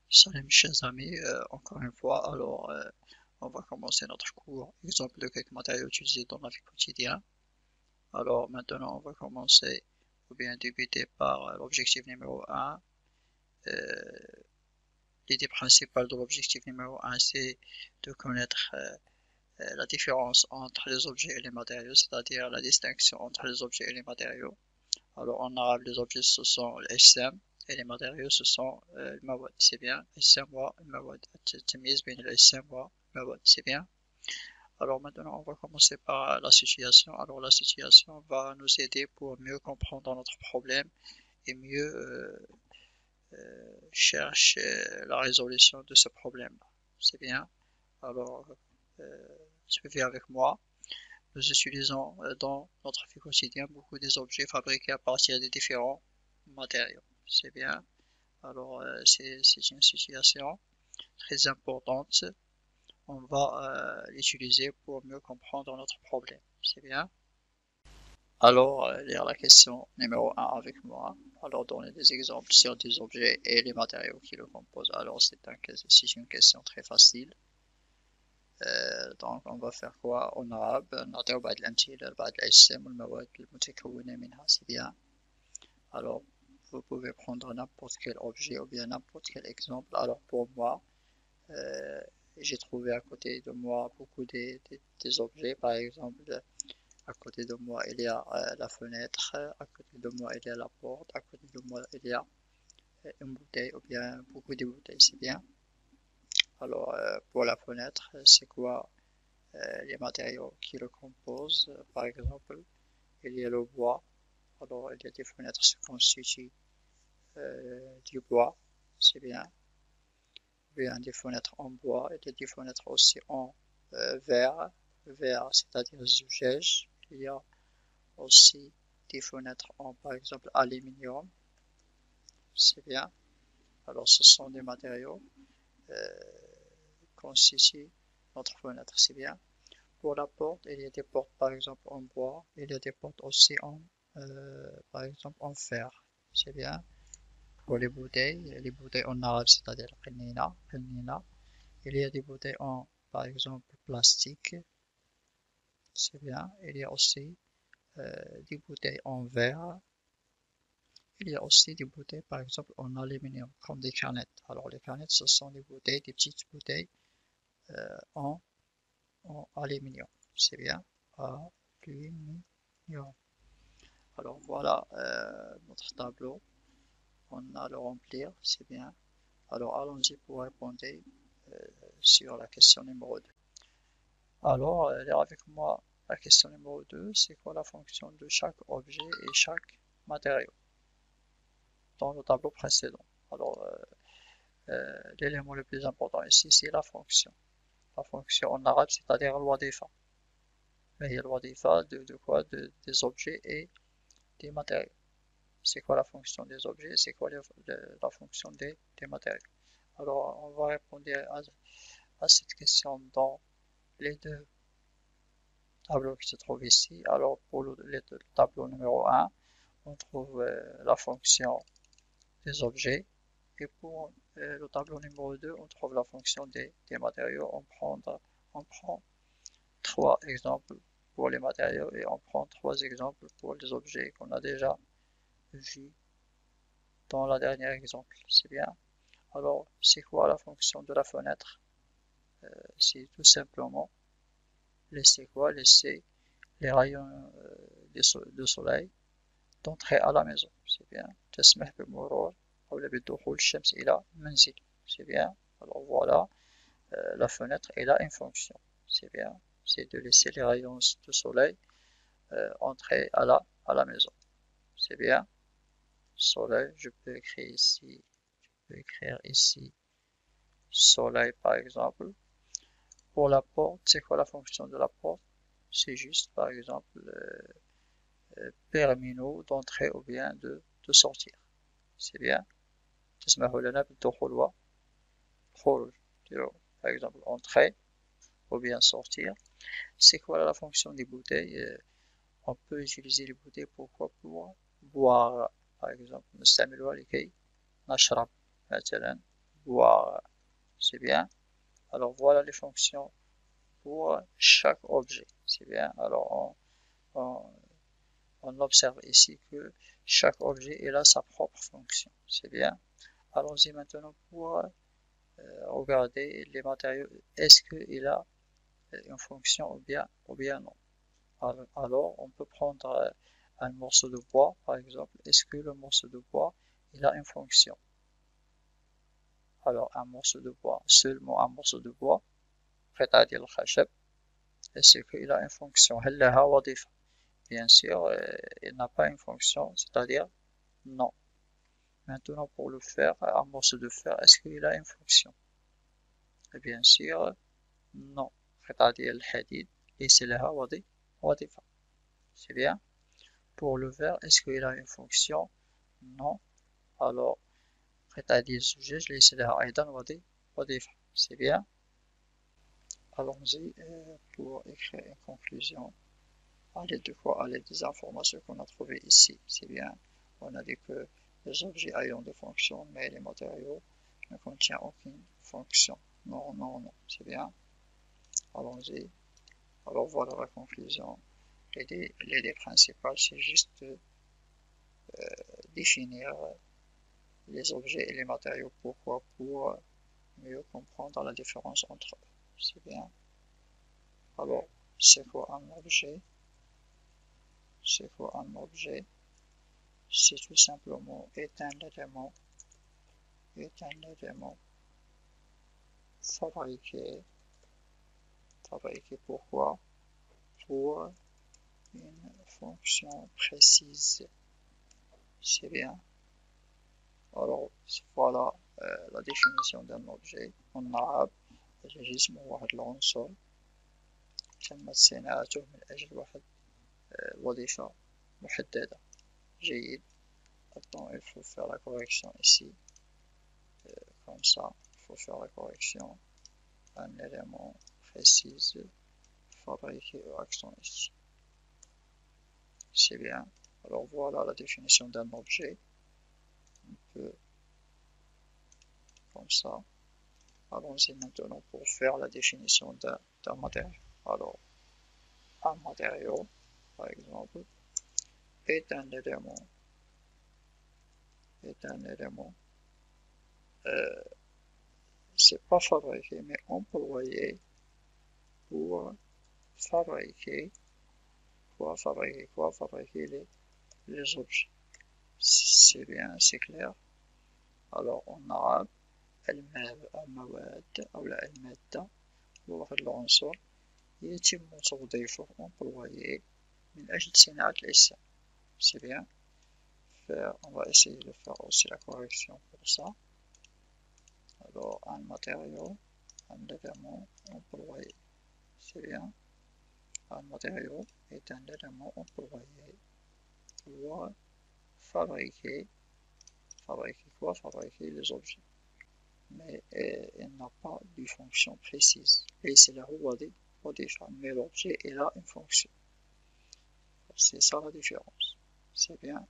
Salut chers amis, encore une fois, on va commencer notre cours, exemple de quelques matériaux utilisés dans la vie quotidienne. Alors maintenant on va commencer ou bien débuter par l'objectif numéro 1. L'idée principale de l'objectif numéro 1 c'est de connaître la différence entre les objets et les matériaux, c'est-à-dire la distinction entre les objets et les matériaux. Alors en arabe les objets ce sont l'ajsam et les matériaux ce sont المواد, c'est bien. الأجسام والمواد, التمييز بين الأجسام والمواد, c'est bien. Alors maintenant on va commencer par la situation. Alors la situation va nous aider pour mieux comprendre notre problème et mieux chercher la résolution de ce problème. C'est bien. Alors suivez avec moi. Nous utilisons dans notre vie quotidienne beaucoup des objets fabriqués à partir de différents matériaux. C'est bien. Alors, c'est une situation très importante. On va l'utiliser pour mieux comprendre notre problème. C'est bien. Alors, lire la question numéro 1 avec moi. Alors, donner des exemples sur des objets et les matériaux qui le composent. Alors, c'est une question très facile. Donc on va faire quoi en arabe نعطيو بعض الأمثلة لبعض الأجسام والمواد المتكونة منها c'est bien. Alors vous pouvez prendre n'importe quel objet ou bien n'importe quel exemple. Alors pour moi j'ai trouvé à côté de moi beaucoup des objets. Par exemple à côté de moi il y a la fenêtre, à côté de moi il y a la porte, à côté de moi il y a une bouteille ou bien beaucoup de bouteilles, c'est bien. Alors pour la fenêtre c'est quoi les matériaux qui le composent? Par exemple il y a le bois. Alors il y a des fenêtres qui constituent du bois, c'est bien. Il y a des fenêtres en bois, il y a des fenêtres aussi en verre, c'est-à-dire zujaj. Il y a aussi des fenêtres en par exemple aluminium, c'est bien. Alors ce sont des matériaux constituent notre fenêtre, c'est bien. Pour la porte, il y a des portes par exemple en bois, il y a des portes aussi en par exemple en fer, c'est bien. Pour les bouteilles en arabe, c'est-à-dire qinina, il y a des bouteilles en par exemple plastique, c'est bien. Il y a aussi des bouteilles en verre. Il y a aussi des bouteilles par exemple en aluminium, comme des canettes. Alors les canettes, ce sont des bouteilles, des petites bouteilles en aluminium, c'est bien. Aluminium. Alors voilà notre tableau. On a à le remplir, c'est bien. Alors allons-y pour répondre sur la question numéro 2. Alors, lire avec moi la question numéro 2, c'est quoi la fonction de chaque objet et chaque matériau dans le tableau précédent. Alors, l'élément le plus important ici, c'est la fonction. La fonction en arabe, c'est-à-dire الوظيفة. هي الوظيفة de quoi? Des objets et des matériaux. C'est quoi la fonction des objets? C'est quoi la fonction des matériaux? Alors, on va répondre à cette question dans les deux tableaux qui se trouvent ici. Alors, pour le tableau numéro 1, on trouve la fonction des objets. Et pour le tableau numéro 2, on trouve la fonction des matériaux. On prend trois exemples pour les matériaux et on prend trois exemples pour les objets qu'on a déjà vus dans la dernière exemple. C'est bien. Alors, c'est quoi la fonction de la fenêtre? C'est tout simplement laisser les rayons de soleil d'entrer à la maison. C'est bien. تسمح بمرور أو بدخول الشمس إلى المنزل. C'est bien. Alors voilà, la fenêtre elle a une fonction. C'est bien. C'est de laisser les rayons de soleil entrer à la maison. C'est bien. Soleil, je peux écrire ici soleil par exemple. Pour la porte, c'est quoi la fonction de la porte? C'est juste par exemple terminaux d'entrée ou bien de sortir. C'est bien. تسمح لنا بالدخول والخروج. Par exemple entrer ou bien sortir. C'est quoi la fonction des bouteilles? On peut utiliser les bouteilles pourquoi? Pour boire. Par exemple نستعملها لكي نشرب مثلا voir. C'est bien. Alors voilà les fonctions pour chaque objet. C'est bien. Alors on observe ici que chaque objet il a sa propre fonction. C'est bien. Allons-y maintenant pour regarder les matériaux. Est-ce qu'il a une fonction ou bien non? Alors on peut prendre un morceau de bois par exemple. Est-ce que le morceau de bois il a une fonction? Alors un morceau de bois, seulement un morceau de bois قطعة ديال الخشب. Est-ce qu'il a une fonction? هل لها وظيفة? Bien sûr, il n'a pas une fonction, c'est-à-dire non. Maintenant, pour le fer, un morceau de fer, est-ce qu'il a une fonction? Et bien sûr, non. قطعة ديال الحديد ليس لها وظيفة. C'est bien. Pour le verre, est-ce qu'il a une fonction? Non. Alors, قطعة ديال الزجاج ليس لها أيضا وظيفة. C'est bien. Allons-y pour écrire une conclusion. À l'aide de quoi? À l'aide des informations qu'on a trouvées ici. C'est bien. On a dit que les objets ayant des fonctions, mais les matériaux ne contiennent aucune fonction. Non, non, non. C'est bien. Allons-y. Alors voilà la conclusion. L'idée principale, c'est juste de définir les objets et les matériaux. Pourquoi? Pour mieux comprendre la différence entre eux. C'est bien. Alors, c'est quoi un objet? C'est quoi un objet? C'est tout simplement un élément fabriqué. Pourquoi? Pour une fonction précise. C'est bien. Alors voilà la définition d'un objet en arabe. الجسم هو واحد العنصر تمت صناعته من أجل واحد وظيفة محددة. جيد. Attends, il faut faire la correction ici. Comme ça, il faut faire la correction. Un élément précis fabriqué au accent ici. C'est bien. Alors voilà la définition d'un objet. Un peu comme ça. Allons-y maintenant pour faire la définition d'un matériau. Alors, un matériau, par exemple, est un élément c'est pas fabriqué, mais employé pour fabriquer les objets. C'est bien, c'est clair. Alors en arabe, المواد أو المادة هو واحد العنصر يتم توظيفه employé من أجل صناعة الإنسان. C'est bien. On va essayer de faire aussi la correction pour ça. Alors un matériau, un élément employé. C'est bien. Un matériau est un élément employé pour fabriquer quoi? Fabriquer les objets. Mais il n'a pas de fonction précise. Et c'est là où on dit mais l'objet il a une fonction. C'est ça la différence. C'est bien.